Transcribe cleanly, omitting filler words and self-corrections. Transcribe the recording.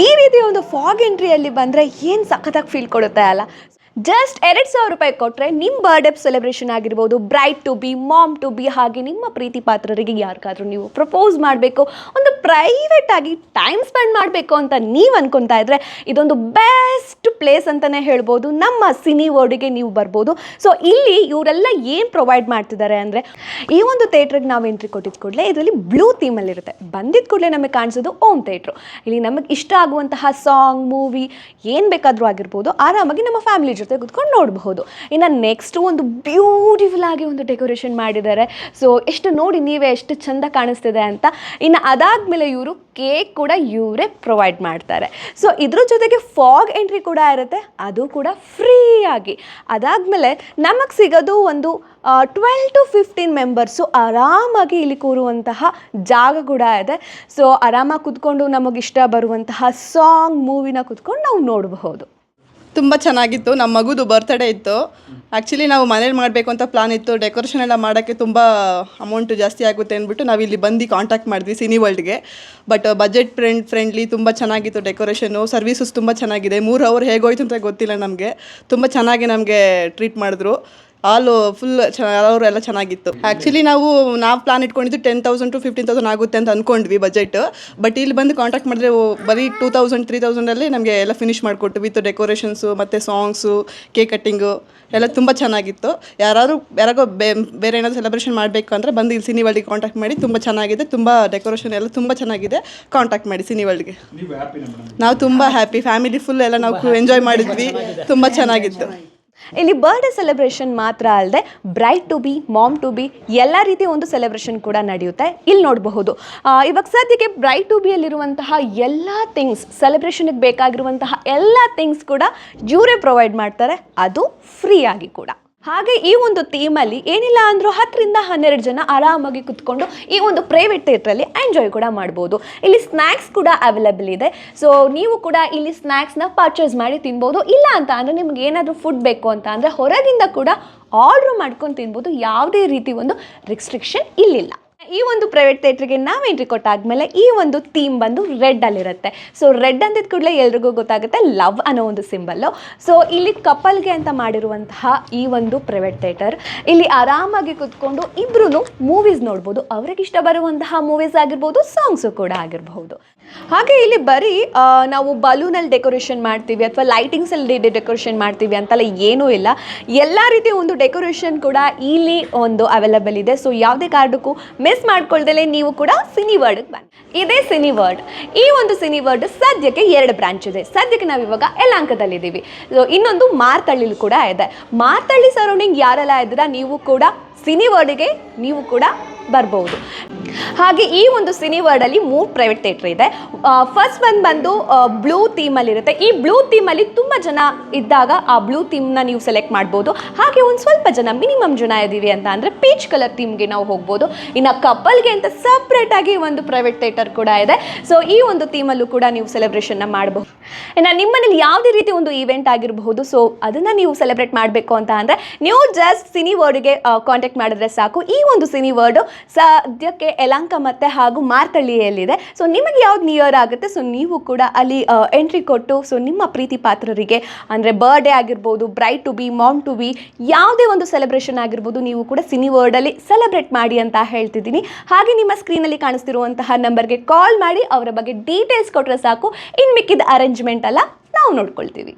ಈ ರೀತಿ ಒಂದು ಫಾಗ್ ಎಂಟ್ರಿಯಲ್ಲಿ ಬಂದರೆ ಏನು ಸಖತ್ತಾಗಿ ಫೀಲ್ ಕೊಡುತ್ತೆ ಅಲ್ಲ. ಜಸ್ಟ್ 2,000 ರೂಪಾಯಿ ಕೊಟ್ಟರೆ ನಿಮ್ಮ ಬರ್ಡೇ ಸೆಲೆಬ್ರೇಷನ್ ಆಗಿರ್ಬೋದು, bride to be, mom to be, ಹಾಗೆ ನಿಮ್ಮ ಪ್ರೀತಿ ಪಾತ್ರರಿಗೆ ಯಾರಿಗಾದ್ರೂ ನೀವು ಪ್ರಪೋಸ್ ಮಾಡಬೇಕು, ಒಂದು ಪ್ರೈವೇಟಾಗಿ ಟೈಮ್ ಸ್ಪೆಂಡ್ ಮಾಡಬೇಕು ಅಂತ ನೀವು ಅನ್ಕೊತಾ ಇದ್ದರೆ ಇದೊಂದು ಬೆಸ್ಟ್ ಪ್ಲೇಸ್ ಅಂತಲೇ ಹೇಳ್ಬೋದು. ನಮ್ಮ ಸಿನಿ ವರ್ಲ್ಡಿಗೆ ನೀವು ಬರ್ಬೋದು. ಸೊ ಇಲ್ಲಿ ಇವರೆಲ್ಲ ಏನು ಪ್ರೊವೈಡ್ ಮಾಡ್ತಿದ್ದಾರೆ ಅಂದರೆ, ಈ ಒಂದು ಥಿಯೇಟ್ರಿಗೆ ನಾವು ಎಂಟ್ರಿ ಕೊಟ್ಟಿದ್ದ ಕೂಡಲೇ ಇದರಲ್ಲಿ ಬ್ಲೂ ಥೀಮಲ್ಲಿರುತ್ತೆ. ಬಂದಿದ್ದ ಕೂಡಲೇ ನಮಗೆ ಕಾಣಿಸೋದು ಓಮ್ ಥಿಯೇಟ್ರು. ಇಲ್ಲಿ ನಮಗೆ ಇಷ್ಟ ಆಗುವಂತಹ ಸಾಂಗ್, ಮೂವಿ ಏನು ಬೇಕಾದರೂ ಆಗಿರ್ಬೋದು, ಆರಾಮಾಗಿ ನಮ್ಮ ಫ್ಯಾಮಿಲಿ ಜೊತೆ ಕೂತ್ಕೊಂಡು ನೋಡಬಹುದು. ಇನ್ನು ನೆಕ್ಸ್ಟ್ ಒಂದು ಬ್ಯೂಟಿಫುಲ್ ಆಗಿ ಒಂದು ಡೆಕೋರೇಷನ್ ಮಾಡಿದ್ದಾರೆ. ಸೊ ಎಷ್ಟು ನೋಡಿ ನೀವೇ ಎಷ್ಟು ಚಂದ ಕಾಣಿಸ್ತಿದೆ ಅಂತ. ಇನ್ನು ಅದಾದಮೇಲೆ ಇವರು ಕೇಕ್ ಕೂಡ ಇವರೇ ಪ್ರೊವೈಡ್ ಮಾಡ್ತಾರೆ. ಸೊ ಇದ್ರ ಜೊತೆಗೆ ಫಾಗ್ ಎಂಟ್ರಿ ಕೂಡ ಇರುತ್ತೆ, ಅದು ಕೂಡ ಫ್ರೀಯಾಗಿ. ಅದಾದಮೇಲೆ ನಮಗೆ ಸಿಗೋದು ಒಂದು 12 to 15 ಮೆಂಬರ್ಸು ಆರಾಮಾಗಿ ಇಲ್ಲಿ ಕೂರುವಂತಹ ಜಾಗ ಕೂಡ ಇದೆ. ಸೊ ಆರಾಮಾಗಿ ಕೂತ್ಕೊಂಡು ನಮಗಿಷ್ಟ ಬರುವಂತಹ ಸಾಂಗ್, ಮೂವಿನ ಕೂತ್ಕೊಂಡು ನಾವು ನೋಡಬಹುದು. ತುಂಬ ಚೆನ್ನಾಗಿತ್ತು. ನಮ್ಮ ಮಗುದು ಬರ್ತ್ಡೇ ಇತ್ತು. ಆ್ಯಕ್ಚುಲಿ ನಾವು ಮನೇಲಿ ಮಾಡಬೇಕು ಅಂತ ಪ್ಲಾನ್ ಇತ್ತು. ಡೆಕೋರೇಷನ್ ಎಲ್ಲ ಮಾಡೋಕ್ಕೆ ತುಂಬ ಅಮೌಂಟು ಜಾಸ್ತಿ ಆಗುತ್ತೆ ಅಂದ್ಬಿಟ್ಟು ನಾವು ಇಲ್ಲಿ ಬಂದು ಕಾಂಟ್ಯಾಕ್ಟ್ ಮಾಡಿದ್ವಿ ಸಿನಿ ವರ್ಲ್ಡ್ಗೆ. ಬಟ್ ಬಜೆಟ್ ಫ್ರೆಂಡ್ಲಿ ತುಂಬ ಚೆನ್ನಾಗಿತ್ತು ಡೆಕೋರೇಷನು. ಸರ್ವಿಸಸ್ ತುಂಬ ಚೆನ್ನಾಗಿದೆ. 3 ಅವರ್ ಹೇಗೋಯ್ತು ಅಂತ ಗೊತ್ತಿಲ್ಲ ನಮಗೆ. ತುಂಬ ಚೆನ್ನಾಗಿ ನಮಗೆ ಟ್ರೀಟ್ ಮಾಡಿದ್ರು. ಆಲು ಫುಲ್ ಅವರೆಲ್ಲ ಚೆನ್ನಾಗಿತ್ತು. ಆ್ಯಕ್ಚುಲಿ ನಾವು ಪ್ಲಾನ್ ಇಟ್ಕೊಂಡಿದ್ದು 10,000 to 15,000 ಆಗುತ್ತೆ ಅಂತ ಅಂದ್ಕೊಂಡ್ವಿ ಬಜೆಟ್. ಬಟ್ ಇಲ್ಲಿ ಬಂದು ಕಾಂಟ್ಯಾಕ್ಟ್ ಮಾಡಿದ್ರೆ ಬರೀ 2,000 3,000ಅಲ್ಲಿ ನಮಗೆ ಎಲ್ಲ ಫಿನಿಷ್ ಮಾಡಿಕೊಟ್ಟು ವಿತ್ ಡೆಕೋರೇಷನ್ಸು ಮತ್ತು ಸಾಂಗ್ಸು, ಕೇಕ್ ಕಟ್ಟಿಂಗು ಎಲ್ಲ ತುಂಬ ಚೆನ್ನಾಗಿತ್ತು. ಯಾರಾದರೂ ಬೇರೆ ಏನಾದರೂ ಸೆಲೆಬ್ರೇಷನ್ ಮಾಡಬೇಕು ಅಂದರೆ ಬಂದು ಇಲ್ಲಿ ಸಿನಿ ವರ್ಲ್ಡ್ಗೆ ಕಾಂಟ್ಯಾಕ್ಟ್ ಮಾಡಿ. ತುಂಬ ಚೆನ್ನಾಗಿದೆ, ತುಂಬ ಡೆಕೋರೇಷನ್ ಎಲ್ಲ ತುಂಬ ಚೆನ್ನಾಗಿದೆ. ಕಾಂಟ್ಯಾಕ್ಟ್ ಮಾಡಿ ಸಿನಿ ವರ್ಲ್ಡ್ಗೆ. ನಾವು ತುಂಬ ಹ್ಯಾಪಿ, ಫ್ಯಾಮಿಲಿ ಫುಲ್ ಎಲ್ಲ ನಾವು ಎಂಜಾಯ್ ಮಾಡಿದ್ವಿ. ತುಂಬ ಚೆನ್ನಾಗಿತ್ತು. ಇಲ್ಲಿ ಬರ್ಡೇ ಸೆಲೆಬ್ರೇಷನ್ ಮಾತ್ರ ಅಲ್ಲದೆ bride to be, mom to be ಎಲ್ಲ ರೀತಿಯ ಒಂದು ಸೆಲೆಬ್ರೇಷನ್ ಕೂಡ ನಡೆಯುತ್ತೆ. ಇಲ್ಲಿ ನೋಡಬಹುದು. ಇವಾಗ ಸದ್ಯಕ್ಕೆ ಬ್ರೈಡ್ ಟು ಬಿಯಲ್ಲಿರುವಂತಹ ಎಲ್ಲ ಥಿಂಗ್ಸ್, ಸೆಲೆಬ್ರೇಷನ್ಗೆ ಬೇಕಾಗಿರುವಂತಹ ಎಲ್ಲ ಥಿಂಗ್ಸ್ ಕೂಡ ಇವರೇ ಪ್ರೊವೈಡ್ ಮಾಡ್ತಾರೆ, ಅದು ಫ್ರೀಯಾಗಿ ಕೂಡ. ಹಾಗೆ ಈ ಒಂದು ಥೀಮಲ್ಲಿ ಏನಿಲ್ಲ ಅಂದರೂ 10 ರಿಂದ 12 ಜನ ಆರಾಮಾಗಿ ಕುತ್ಕೊಂಡು ಈ ಒಂದು ಪ್ರೈವೇಟ್ ಥಿಯೇಟ್ರಲ್ಲಿ ಎಂಜಾಯ್ ಕೂಡ ಮಾಡ್ಬೋದು. ಇಲ್ಲಿ ಸ್ನ್ಯಾಕ್ಸ್ ಕೂಡ ಅವೈಲೇಬಲ್ ಇದೆ. ಸೊ ನೀವು ಕೂಡ ಇಲ್ಲಿ ಸ್ನ್ಯಾಕ್ಸ್ನ ಪರ್ಚೇಸ್ ಮಾಡಿ ತಿನ್ಬೋದು. ಇಲ್ಲ ಅಂತ ಅಂದರೆ ನಿಮ್ಗೆ ಏನಾದರೂ ಫುಡ್ ಬೇಕು ಅಂತ ಅಂದರೆ ಹೊರಗಿಂದ ಕೂಡ ಆರ್ಡ್ರ್ ಮಾಡ್ಕೊಂಡು ತಿನ್ಬೋದು. ಯಾವುದೇ ರೀತಿ ಒಂದು ರಿಸ್ಟ್ರಿಕ್ಷನ್ ಇಲ್ಲಿಲ್ಲ. ಈ ಒಂದು ಪ್ರೈವೇಟ್ ಥಿಯೇಟ್ರಿಗೆ ನಾವು ಎಂಟ್ರಿ ಕೊಟ್ಟಾದ್ಮೇಲೆ ಈ ಒಂದು ಥೀಮ್ ಬಂದು ರೆಡ್ಡಲ್ಲಿರುತ್ತೆ. ಸೊ ರೆಡ್ ಅಂದಿದ್ದ ಕೂಡಲೇ ಎಲ್ರಿಗೂ ಗೊತ್ತಾಗುತ್ತೆ ಲವ್ ಅನ್ನೋ ಒಂದು ಸಿಂಬಲ್ಲು. ಸೊ ಇಲ್ಲಿ ಕಪಲ್ಗೆ ಅಂತ ಮಾಡಿರುವಂತಹ ಈ ಒಂದು ಪ್ರೈವೇಟ್ ಥಿಯೇಟರ್, ಇಲ್ಲಿ ಆರಾಮಾಗಿ ಕೂತ್ಕೊಂಡು ಇಬ್ರು ಮೂವೀಸ್ ನೋಡ್ಬೋದು. ಅವ್ರಿಗೆ ಇಷ್ಟ ಬರುವಂತಹ ಮೂವೀಸ್ ಆಗಿರ್ಬೋದು, ಸಾಂಗ್ಸು ಕೂಡ ಆಗಿರಬಹುದು. ಹಾಗೆ ಇಲ್ಲಿ ಬರೀ ನಾವು ಬಲೂನಲ್ಲಿ ಡೆಕೋರೇಷನ್ ಮಾಡ್ತೀವಿ ಅಥವಾ ಲೈಟಿಂಗ್ಸಲ್ಲಿ ಡೆಕೋರೇಷನ್ ಮಾಡ್ತೀವಿ ಅಂತೆಲ್ಲ ಏನೂ ಇಲ್ಲ. ಎಲ್ಲ ರೀತಿಯ ಒಂದು ಡೆಕೋರೇಷನ್ ಕೂಡ ಇಲ್ಲಿ ಒಂದು ಅವೈಲೇಬಲ್ ಇದೆ. ಸೊ ಯಾವುದೇ ಕಾರಣಕ್ಕೂ ಮಿಸ್ ಮಾಡ್ಕೊಳ್ದಲೇ ನೀವು ಕೂಡ ಸಿನಿ ವರ್ಡ್ಗೆ ಬನ್ನಿ. ಇದೇ ಸಿನಿ ವರ್ಡ್. ಈ ಒಂದು ಸಿನಿ ವರ್ಡ್ ಸದ್ಯಕ್ಕೆ 2 ಬ್ರಾಂಚ್ ಇದೆ. ಸದ್ಯಕ್ಕೆ ನಾವು ಇವಾಗ ಯಲಹಂಕದಲ್ಲಿದ್ದೀವಿ. ಇನ್ನೊಂದು ಮಾರ್ತಳ್ಳಿಲಿ ಕೂಡ ಇದೆ. ಮಾರ್ತಳ್ಳಿ ಸರೌಂಡಿಂಗ್ ಯಾರೆಲ್ಲ ಇದ್ದೀರಾ ನೀವು ಕೂಡ ಸಿನಿ ವರ್ಡ್ಗೆ ನೀವು ಕೂಡ ಬರ್ಬೋದು. ಹಾಗೆ ಈ ಒಂದು ಸಿನಿ ವರ್ಡಲ್ಲಿ 3 ಪ್ರೈವೇಟ್ ಥಿಯೇಟ್ರ್ ಇದೆ. ಫಸ್ಟ್ ಬಂದು ಬ್ಲೂ ಥೀಮಲ್ಲಿರುತ್ತೆ. ಈ ಬ್ಲೂ ಥೀಮಲ್ಲಿ ತುಂಬ ಜನ ಇದ್ದಾಗ ಆ ಬ್ಲೂ ಥೀಮ್ನ ನೀವು ಸೆಲೆಕ್ಟ್ ಮಾಡ್ಬೋದು. ಹಾಗೆ ಒಂದು ಸ್ವಲ್ಪ ಜನ, ಮಿನಿಮಮ್ ಜನ ಇದ್ದೀವಿ ಅಂತ ಅಂದರೆ ಪೀಚ್ ಕಲರ್ ಥೀಮ್ಗೆ ನಾವು ಹೋಗ್ಬೋದು. ಇನ್ನು ಕಪಲ್ಗೆ ಅಂತ ಸಪ್ರೇಟಾಗಿ ಒಂದು ಪ್ರೈವೇಟ್ ಥಿಯೇಟರ್ ಕೂಡ ಇದೆ. ಸೊ ಈ ಒಂದು ಥೀಮಲ್ಲೂ ಕೂಡ ನೀವು ಸೆಲೆಬ್ರೇಷನ್ನ ಮಾಡಬಹುದು. ಇನ್ನು ನಿಮ್ಮನೇಲಿ ಯಾವುದೇ ರೀತಿ ಒಂದು ಈವೆಂಟ್ ಆಗಿರಬಹುದು. ಸೊ ಅದನ್ನು ನೀವು ಸೆಲೆಬ್ರೇಟ್ ಮಾಡಬೇಕು ಅಂತ ಅಂದರೆ ನೀವು ಜಸ್ಟ್ ಸಿನಿ ವರ್ಡ್ಗೆ ಕಾಂಟ್ಯಾಕ್ಟ್ ಮಾಡಿದ್ರೆ ಸಾಕು. ಈ ಒಂದು ಸಿನಿ ವರ್ಡು ಸದ್ಯಕ್ಕೆ ಯಲಹಂಕ ಮತ್ತು ಹಾಗೂ ಮಾರ್ತಳ್ಳಿಯಲ್ಲಿದೆ. ಸೊ ನಿಮಗೆ ಯಾವ್ದು ನಿಯರ್ ಆಗುತ್ತೆ, ಸೊ ನೀವು ಕೂಡ ಅಲ್ಲಿ ಎಂಟ್ರಿ ಕೊಟ್ಟು ಸೊ ನಿಮ್ಮ ಪ್ರೀತಿ ಪಾತ್ರರಿಗೆ ಅಂದರೆ ಬರ್ಡೇ ಆಗಿರ್ಬೋದು, bride to be, mom to be ಯಾವುದೇ ಒಂದು ಸೆಲೆಬ್ರೇಷನ್ ಆಗಿರ್ಬೋದು, ನೀವು ಕೂಡ ಸಿನಿ ವರ್ಡಲ್ಲಿ ಸೆಲೆಬ್ರೇಟ್ ಮಾಡಿ ಅಂತ ಹೇಳ್ತಿದ್ದೀನಿ. ಹಾಗೆ ನಿಮ್ಮ ಸ್ಕ್ರೀನಲ್ಲಿ ಕಾಣಿಸ್ತಿರುವಂತಹ ನಂಬರ್ಗೆ ಕಾಲ್ ಮಾಡಿ ಅವರ ಬಗ್ಗೆ ಡೀಟೇಲ್ಸ್ ಕೊಟ್ಟರೆ ಸಾಕು. ಇನ್ನು ಮಿಕ್ಕಿದ ಅರೇಂಜ್ಮೆಂಟ್ ಎಲ್ಲ ನಾವು ನೋಡ್ಕೊಳ್ತೀವಿ.